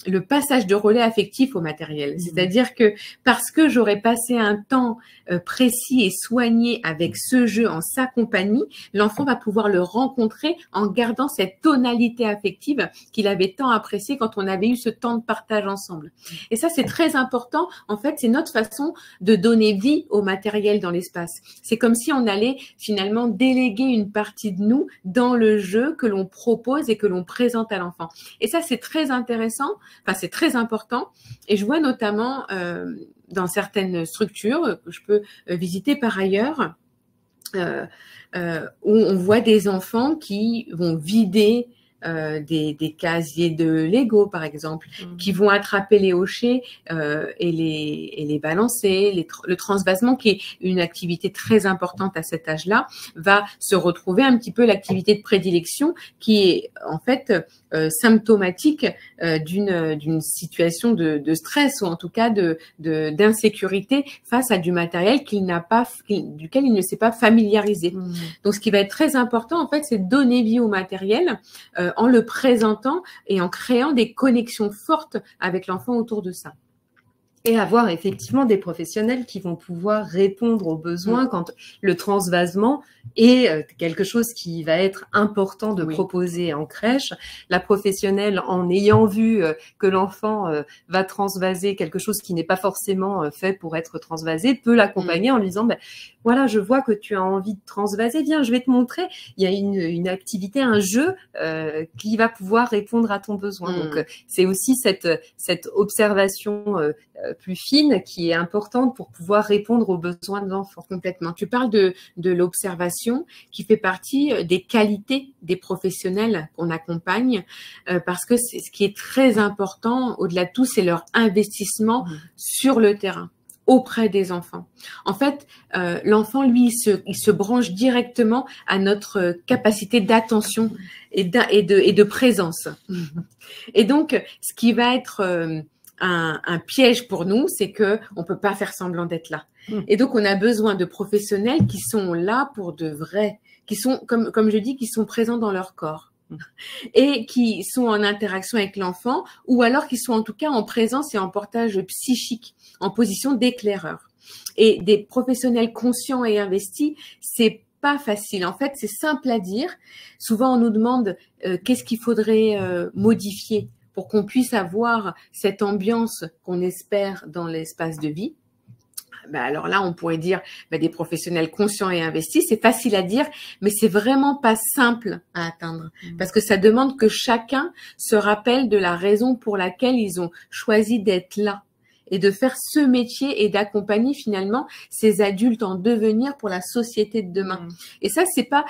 le passage de relais affectif au matériel. C'est-à-dire que parce que j'aurais passé un temps précis et soigné avec ce jeu en sa compagnie, l'enfant va pouvoir le rencontrer en gardant cette tonalité affective qu'il avait tant appréciée quand on avait eu ce temps de partage ensemble. Et ça, c'est très important. En fait, c'est notre façon de donner vie au matériel dans l'espace. C'est comme si on allait finalement déléguer une partie de nous dans le jeu que l'on propose et que l'on présente à l'enfant. Et ça, c'est très intéressant. Enfin, c'est très important et je vois notamment dans certaines structures que je peux visiter par ailleurs où on voit des enfants qui vont vider des casiers de Lego par exemple, qui vont attraper les hochets et les balancer. Le transvasement, qui est une activité très importante à cet âge-là, va se retrouver un petit peu l'activité de prédilection qui est en fait symptomatique d'une situation de stress ou en tout cas d'insécurité face à du matériel duquel il ne s'est pas familiarisé. Donc, ce qui va être très important, en fait, c'est de donner vie au matériel en le présentant et en créant des connexions fortes avec l'enfant autour de ça. Et avoir effectivement des professionnels qui vont pouvoir répondre aux besoins quand le transvasement est quelque chose qui va être important de proposer en crèche. La professionnelle, en ayant vu que l'enfant va transvaser quelque chose qui n'est pas forcément fait pour être transvasé, peut l'accompagner en lui disant voilà, je vois que tu as envie de transvaser, viens, je vais te montrer. Il y a une activité, un jeu qui va pouvoir répondre à ton besoin. Donc, c'est aussi cette observation plus fine qui est importante pour pouvoir répondre aux besoins de l'enfant. Complètement. Tu parles de l'observation qui fait partie des qualités des professionnels qu'on accompagne parce que c'est ce qui est très important au-delà de tout, c'est leur investissement sur le terrain auprès des enfants. En fait, l'enfant, lui, il se branche directement à notre capacité d'attention et de présence. Et donc, ce qui va être un piège pour nous, c'est que on peut pas faire semblant d'être là. Et donc, on a besoin de professionnels qui sont là pour de vrai, qui sont, comme je dis, qui sont présents dans leur corps et qui sont en interaction avec l'enfant ou alors qui sont en tout cas en présence et en portage psychique, en position d'éclaireur. Et des professionnels conscients et investis, c'est pas facile. En fait, c'est simple à dire. Souvent, on nous demande qu'est-ce qu'il faudrait modifier pour qu'on puisse avoir cette ambiance qu'on espère dans l'espace de vie. Alors là, on pourrait dire des professionnels conscients et investis. C'est facile à dire, mais c'est vraiment pas simple à atteindre parce que ça demande que chacun se rappelle de la raison pour laquelle ils ont choisi d'être là et de faire ce métier et d'accompagner finalement ces adultes en devenir pour la société de demain. Et ça, c'est pas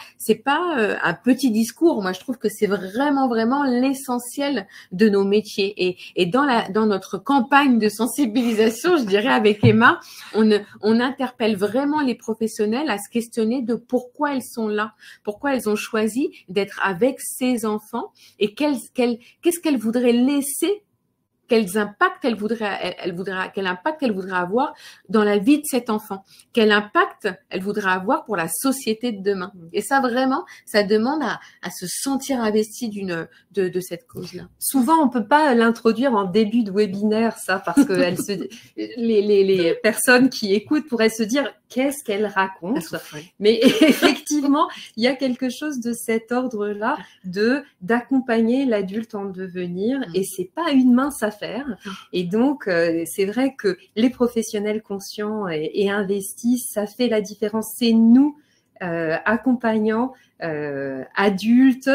un petit discours. Moi, je trouve que c'est vraiment l'essentiel de nos métiers. Et dans notre campagne de sensibilisation, je dirais avec Emma, on interpelle vraiment les professionnels à se questionner de pourquoi elles sont là, pourquoi elles ont choisi d'être avec ces enfants et qu'est-ce qu'elles voudraient laisser. Quel impact elle voudrait avoir dans la vie de cet enfant, quel impact elle voudrait avoir pour la société de demain. Et ça vraiment, ça demande à se sentir investi de cette cause-là. Souvent, on peut pas l'introduire en début de webinaire, ça, parce que les personnes qui écoutent pourraient se dire qu'est-ce qu'elle raconte. Mais effectivement, il y a quelque chose de cet ordre-là d'accompagner l'adulte en devenir, et c'est pas une mince affaire. Et donc, c'est vrai que les professionnels conscients et investis, ça fait la différence. C'est nous, accompagnants, adultes,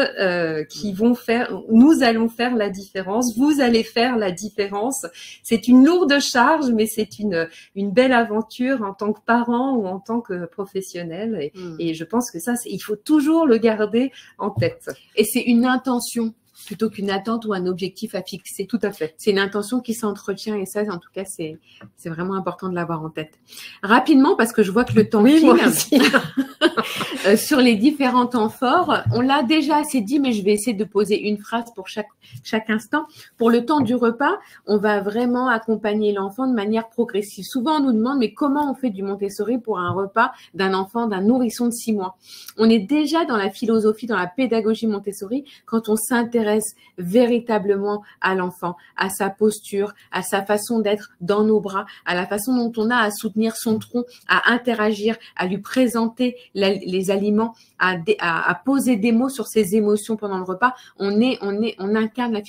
qui vont nous allons faire la différence, vous allez faire la différence. C'est une lourde charge, mais c'est une belle aventure en tant que parent ou en tant que professionnel. Et je pense que ça, il faut toujours le garder en tête. Et c'est une intention plutôt qu'une attente ou un objectif à fixer. Tout à fait. C'est une intention qui s'entretient et ça, en tout cas, c'est vraiment important de l'avoir en tête. Rapidement, parce que je vois que le temps file. Moi aussi. sur les différents temps forts. On l'a déjà assez dit, mais je vais essayer de poser une phrase pour chaque instant. Pour le temps du repas, on va vraiment accompagner l'enfant de manière progressive. Souvent, on nous demande, mais comment on fait du Montessori pour un repas d'un enfant, d'un nourrisson de 6 mois? On est déjà dans la philosophie, dans la pédagogie Montessori, quand on s'intéresse véritablement à l'enfant, à sa posture, à sa façon d'être dans nos bras, à la façon dont on a à soutenir son tronc, à interagir, à lui présenter les aliments, à poser des mots sur ses émotions pendant le repas. On incarne la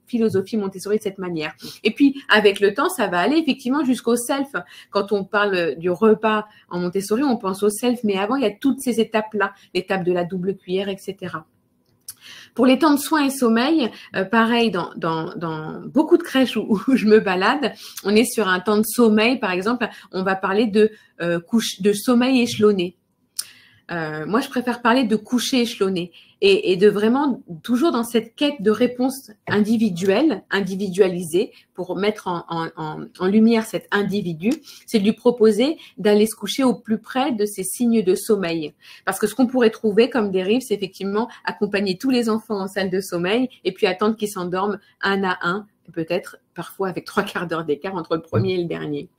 philosophie Montessori de cette manière. Et puis, avec le temps, ça va aller effectivement jusqu'au self. Quand on parle du repas en Montessori, on pense au self, mais avant, il y a toutes ces étapes-là, l'étape de la double cuillère, etc. Pour les temps de soins et sommeil, pareil, dans beaucoup de crèches où je me balade, on est sur un temps de sommeil, par exemple, on va parler de sommeil échelonné. Moi, je préfère parler de coucher échelonné et de vraiment toujours dans cette quête de réponse individuelle, individualisée, pour mettre en lumière cet individu, c'est de lui proposer d'aller se coucher au plus près de ses signes de sommeil. Parce que ce qu'on pourrait trouver comme dérive, c'est effectivement accompagner tous les enfants en salle de sommeil et puis attendre qu'ils s'endorment un à un, peut-être parfois avec 3 quarts d'heure d'écart entre le premier et le dernier.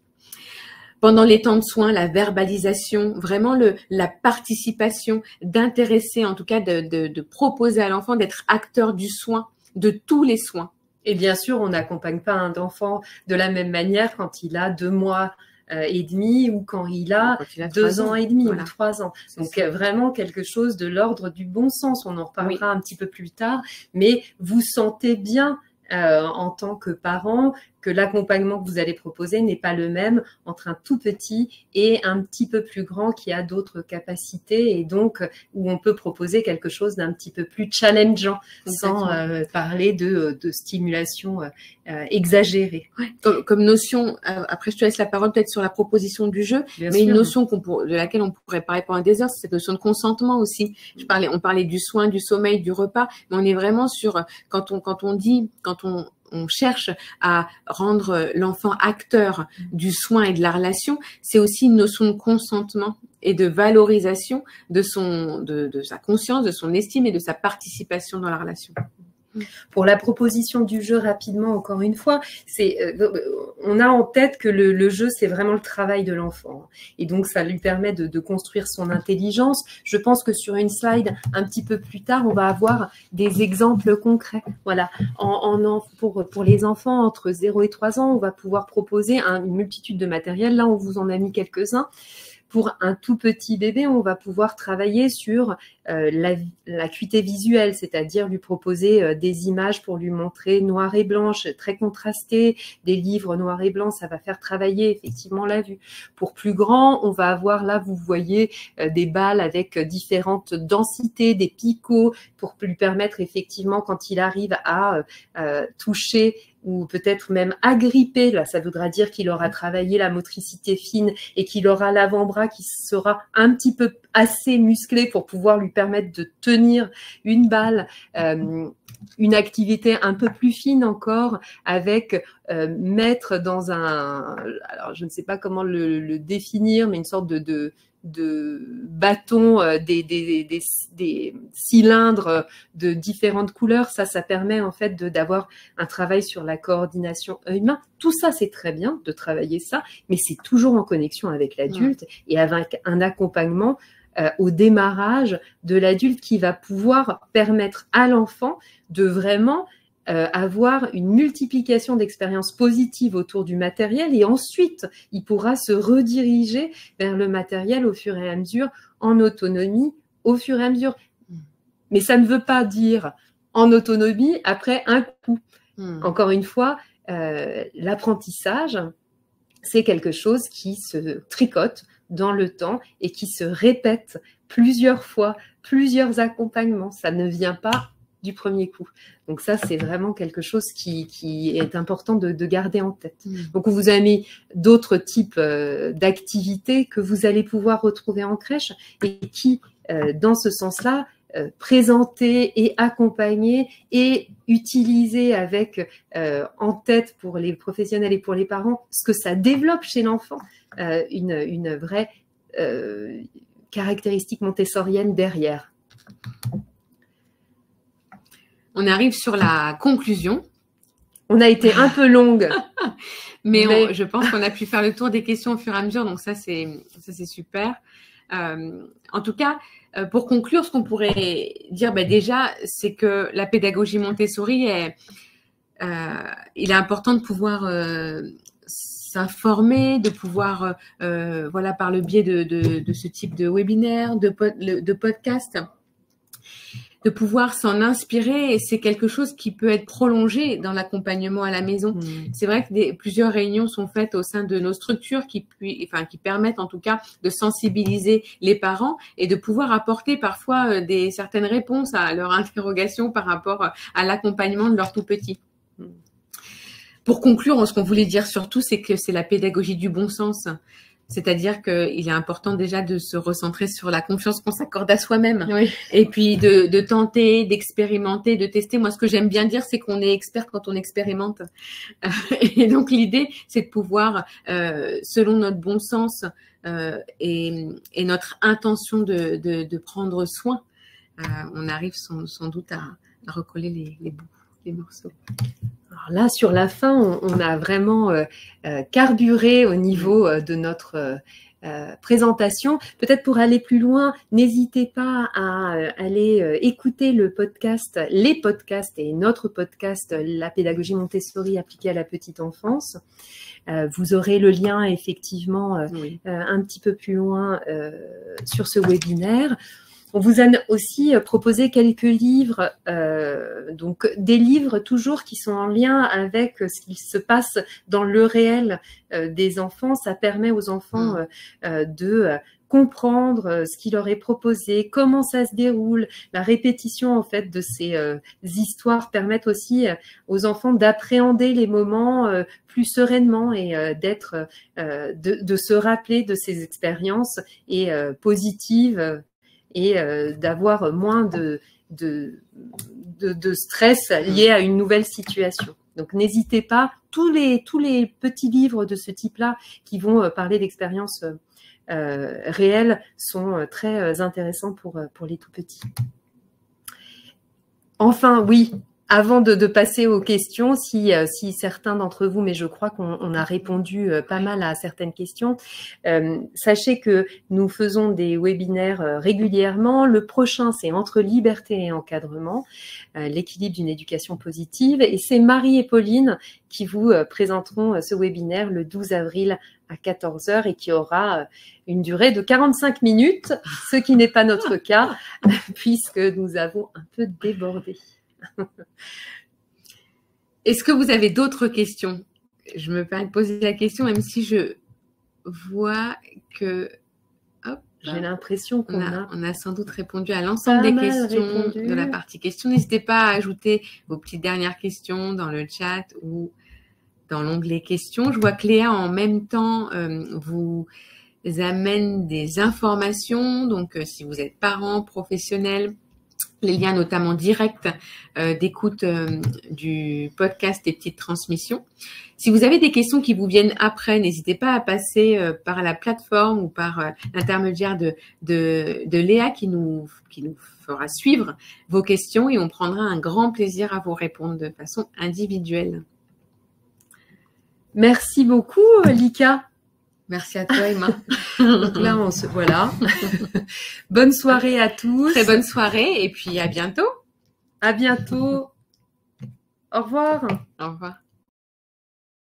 Pendant les temps de soins, la verbalisation, vraiment la participation, d'intéresser, en tout cas de proposer à l'enfant d'être acteur du soin, de tous les soins. Et bien sûr, on n'accompagne pas un enfant de la même manière quand il a 2 mois et demi ou quand il a 2 ans et demi, voilà, ou 3 ans. Donc vraiment quelque chose de l'ordre du bon sens. On en reparlera un petit peu plus tard, mais vous sentez bien en tant que parent que l'accompagnement que vous allez proposer n'est pas le même entre un tout petit et un petit peu plus grand qui a d'autres capacités et donc où on peut proposer quelque chose d'un petit peu plus challengeant sans parler de stimulation exagérée. Ouais. Comme notion, après je te laisse la parole peut-être sur la proposition du jeu, bien mais sûr, une notion de laquelle on pourrait parler pendant des heures, c'est cette notion de consentement aussi. On parlait du soin, du sommeil, du repas, mais on est vraiment sur quand on cherche à rendre l'enfant acteur du soin et de la relation, c'est aussi une notion de consentement et de valorisation de sa conscience, de son estime et de sa participation dans la relation. Pour la proposition du jeu, rapidement, encore une fois, on a en tête que le jeu, c'est vraiment le travail de l'enfant. Et donc, ça lui permet de construire son intelligence. Je pense que sur une slide, un petit peu plus tard, on va avoir des exemples concrets. Voilà. Pour les enfants entre 0 et 3 ans, on va pouvoir proposer une multitude de matériel. Là, on vous en a mis quelques-uns. Pour un tout petit bébé, on va pouvoir travailler sur l'acuité visuelle, c'est-à-dire lui proposer des images pour lui montrer noir et blanche, très contrastées, des livres noir et blanc, ça va faire travailler effectivement la vue. Pour plus grand, on va avoir là, vous voyez, des balles avec différentes densités, des picots, pour lui permettre effectivement, quand il arrive à toucher ou peut-être même agrippé, là ça voudra dire qu'il aura travaillé la motricité fine et qu'il aura l'avant-bras qui sera un petit peu assez musclé pour pouvoir lui permettre de tenir une balle, une activité un peu plus fine encore avec mettre dans alors je ne sais pas comment le définir, mais une sorte de bâtons, des cylindres de différentes couleurs, ça permet en fait d'avoir un travail sur la coordination œil-main. Tout ça, c'est très bien de travailler ça, mais c'est toujours en connexion avec l'adulte et avec un accompagnement au démarrage de l'adulte qui va pouvoir permettre à l'enfant de vraiment avoir une multiplication d'expériences positives autour du matériel et ensuite, il pourra se rediriger vers le matériel au fur et à mesure, en autonomie, au fur et à mesure. Mais ça ne veut pas dire en autonomie après un coup. Encore une fois, l'apprentissage, c'est quelque chose qui se tricote dans le temps et qui se répète plusieurs fois, plusieurs accompagnements. Ça ne vient pas du premier coup. Donc ça, c'est vraiment quelque chose qui est important de garder en tête. Donc on vous a mis d'autres types d'activités que vous allez pouvoir retrouver en crèche et qui, dans ce sens-là, présenter et accompagner et utiliser avec en tête pour les professionnels et pour les parents ce que ça développe chez l'enfant, une vraie caractéristiques montessoriennes derrière. On arrive sur la conclusion. On a été un peu longue. mais je pense qu'on a pu faire le tour des questions au fur et à mesure, donc ça c'est super. En tout cas, pour conclure, ce qu'on pourrait dire déjà, c'est que la pédagogie Montessori, il est important de pouvoir s'informer, de pouvoir, voilà, par le biais de ce type de webinaire, de podcast, de pouvoir s'en inspirer, et c'est quelque chose qui peut être prolongé dans l'accompagnement à la maison. C'est vrai que plusieurs réunions sont faites au sein de nos structures qui permettent en tout cas de sensibiliser les parents et de pouvoir apporter parfois certaines réponses à leurs interrogations par rapport à l'accompagnement de leurs tout petits. Pour conclure, ce qu'on voulait dire surtout, c'est que c'est la pédagogie du bon sens. C'est-à-dire qu'il est important déjà de se recentrer sur la confiance qu'on s'accorde à soi-même. Oui. Et puis de tenter, d'expérimenter, de tester. Moi, ce que j'aime bien dire, c'est qu'on est expert quand on expérimente. Et donc, l'idée, c'est de pouvoir, selon notre bon sens et notre intention de prendre soin, on arrive sans doute à recoller les morceaux. Alors là, sur la fin, on a vraiment carburé au niveau de notre présentation. Peut-être pour aller plus loin, n'hésitez pas à aller écouter les podcasts et notre podcast, La pédagogie Montessori appliquée à la petite enfance. Vous aurez le lien effectivement un petit peu plus loin sur ce webinaire. On vous a aussi proposé quelques livres, donc des livres toujours qui sont en lien avec ce qui se passe dans le réel des enfants. Ça permet aux enfants de comprendre ce qui leur est proposé, comment ça se déroule. La répétition en fait de ces histoires permettent aussi aux enfants d'appréhender les moments plus sereinement et de se rappeler de ces expériences et positives. Et d'avoir moins de stress lié à une nouvelle situation. Donc, n'hésitez pas. Tous les petits livres de ce type-là qui vont parler d'expériences réelles sont très intéressants pour les tout-petits. Enfin, oui. Avant de passer aux questions, si certains d'entre vous, mais je crois qu'on a répondu pas mal à certaines questions, sachez que nous faisons des webinaires régulièrement. Le prochain, c'est entre liberté et encadrement, l'équilibre d'une éducation positive. Et c'est Marie et Pauline qui vous présenteront ce webinaire le 12 avril à 14 h et qui aura une durée de 45 minutes, ce qui n'est pas notre cas, puisque nous avons un peu débordé. Est-ce que vous avez d'autres questions? Je me permets de poser la question, même si je vois que j'ai l'impression qu'on a sans doute répondu à l'ensemble des questions de la partie questions. N'hésitez pas à ajouter vos petites dernières questions dans le chat ou dans l'onglet questions. Je vois que Léa en même temps vous amène des informations. Donc, si vous êtes parent, professionnel, les liens notamment directs d'écoute du podcast des petites transmissions. Si vous avez des questions qui vous viennent après, n'hésitez pas à passer par la plateforme ou par l'intermédiaire de Léa qui nous fera suivre vos questions et on prendra un grand plaisir à vous répondre de façon individuelle. Merci beaucoup, Lika. Merci à toi, Emma. Donc là, voilà. Bonne soirée à tous. Très bonne soirée et puis à bientôt. À bientôt. Au revoir. Au revoir.